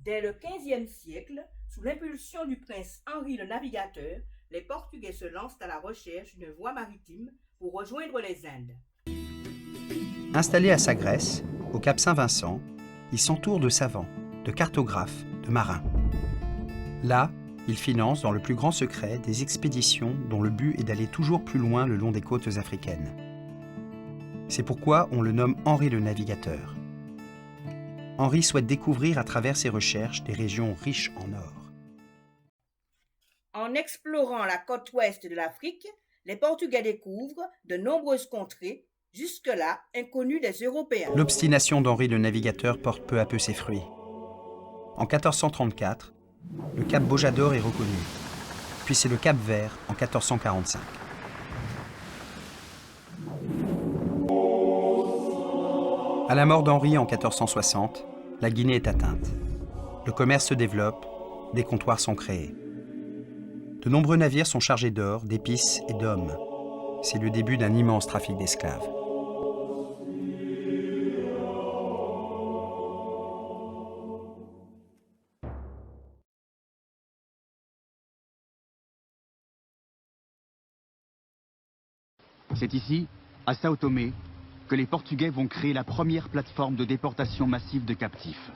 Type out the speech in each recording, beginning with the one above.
Dès le XVe siècle, sous l'impulsion du prince Henri le Navigateur, les Portugais se lancent à la recherche d'une voie maritime pour rejoindre les Indes. Installés à Sagres, au cap Saint-Vincent, ils s'entourent de savants, de cartographes, de marins. Là, ils financent dans le plus grand secret des expéditions dont le but est d'aller toujours plus loin le long des côtes africaines. C'est pourquoi on le nomme Henri le Navigateur. Henri souhaite découvrir à travers ses recherches des régions riches en or. En explorant la côte ouest de l'Afrique, les Portugais découvrent de nombreuses contrées, jusque-là inconnues des Européens. L'obstination d'Henri le Navigateur porte peu à peu ses fruits. En 1434, le cap Bojador est reconnu, puis c'est le cap Vert en 1445. À la mort d'Henri en 1460, la Guinée est atteinte. Le commerce se développe, des comptoirs sont créés. De nombreux navires sont chargés d'or, d'épices et d'hommes. C'est le début d'un immense trafic d'esclaves. C'est ici, à Sao Tomé, que les Portugais vont créer la première plateforme de déportation massive de captifs.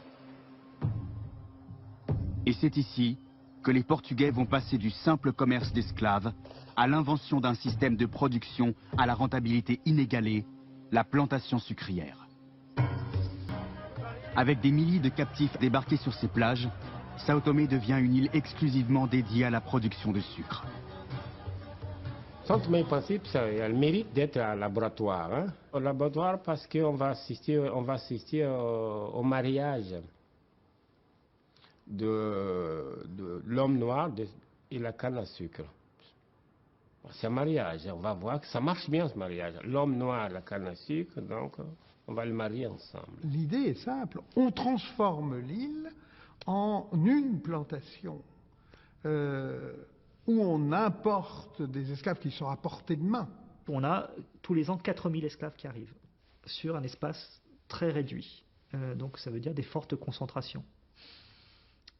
Et c'est ici que les Portugais vont passer du simple commerce d'esclaves à l'invention d'un système de production à la rentabilité inégalée, la plantation sucrière. Avec des milliers de captifs débarqués sur ces plages, Sao Tomé devient une île exclusivement dédiée à la production de sucre. Sao Tomé et Principe, ça a le mérite d'être un laboratoire. Un laboratoire parce qu'on va assister au mariage de l'homme noir et la canne à sucre. C'est un mariage, on va voir que ça marche bien ce mariage. L'homme noir et la canne à sucre, donc on va le marier ensemble. L'idée est simple, on transforme l'île en une plantation où on importe des esclaves qui sont à portée de main. On a tous les ans 4000 esclaves qui arrivent sur un espace très réduit. Donc ça veut dire des fortes concentrations.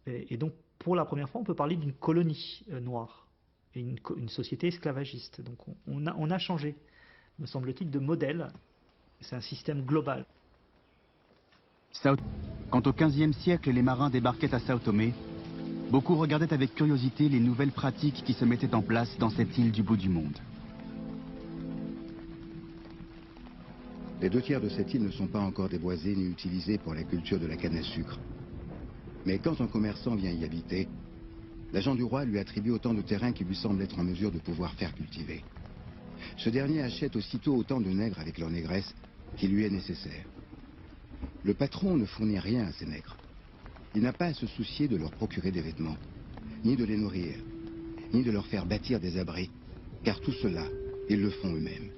Et donc pour la première fois on peut parler d'une colonie noire et une société esclavagiste. Donc on a changé, me semble-t-il, de modèle. C'est un système global. Quand au XVe siècle les marins débarquaient à Sao Tomé, beaucoup regardaient avec curiosité les nouvelles pratiques qui se mettaient en place dans cette île du bout du monde. Les 2 tiers de cette île ne sont pas encore déboisés ni utilisés pour la culture de la canne à sucre. Mais quand un commerçant vient y habiter, l'agent du roi lui attribue autant de terrain qu'il lui semble être en mesure de pouvoir faire cultiver. Ce dernier achète aussitôt autant de nègres avec leur négresse qu'il lui est nécessaire. Le patron ne fournit rien à ces nègres. Il n'a pas à se soucier de leur procurer des vêtements, ni de les nourrir, ni de leur faire bâtir des abris, car tout cela, ils le font eux-mêmes.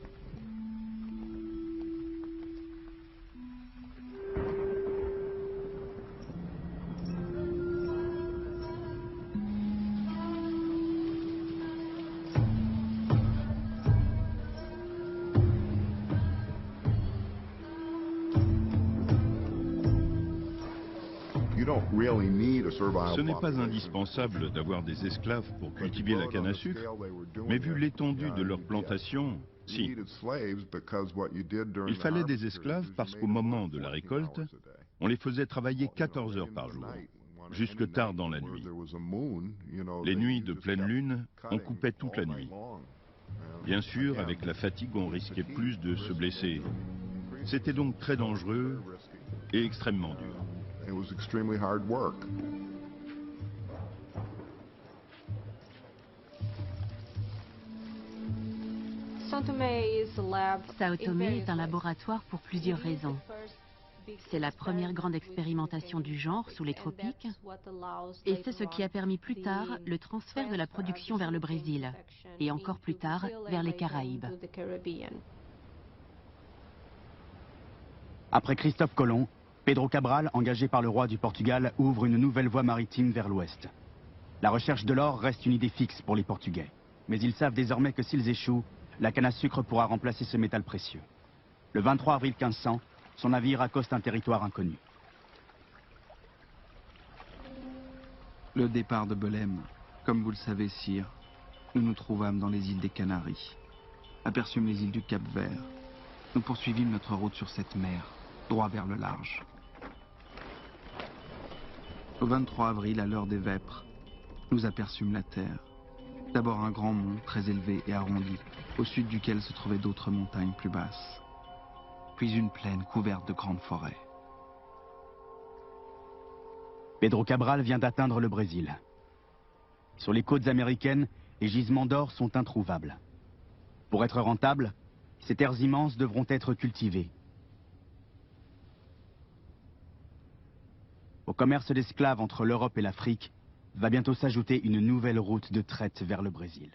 Ce n'est pas indispensable d'avoir des esclaves pour cultiver la canne à sucre, mais vu l'étendue de leur plantation, si. Il fallait des esclaves parce qu'au moment de la récolte, on les faisait travailler 14 heures par jour, jusque tard dans la nuit. Les nuits de pleine lune, on coupait toute la nuit. Bien sûr, avec la fatigue, on risquait plus de se blesser. C'était donc très dangereux et extrêmement dur. Sao Tomé est un laboratoire pour plusieurs raisons. C'est la première grande expérimentation du genre sous les tropiques et c'est ce qui a permis plus tard le transfert de la production vers le Brésil et encore plus tard vers les Caraïbes. Après Christophe Colomb, Pedro Cabral, engagé par le roi du Portugal, ouvre une nouvelle voie maritime vers l'ouest. La recherche de l'or reste une idée fixe pour les Portugais. Mais ils savent désormais que s'ils échouent, la canne à sucre pourra remplacer ce métal précieux. Le 23 avril 1500, son navire accoste un territoire inconnu. Le départ de Belém, comme vous le savez, sire, nous nous trouvâmes dans les îles des Canaries. Aperçûmes les îles du Cap-Vert. Nous poursuivîmes notre route sur cette mer, droit vers le large. Au 23 avril, à l'heure des vêpres, nous aperçûmes la terre. D'abord un grand mont très élevé et arrondi, au sud duquel se trouvaient d'autres montagnes plus basses. Puis une plaine couverte de grandes forêts. Pedro Cabral vient d'atteindre le Brésil. Sur les côtes américaines, les gisements d'or sont introuvables. Pour être rentables, ces terres immenses devront être cultivées. Au commerce d'esclaves entre l'Europe et l'Afrique va bientôt s'ajouter une nouvelle route de traite vers le Brésil.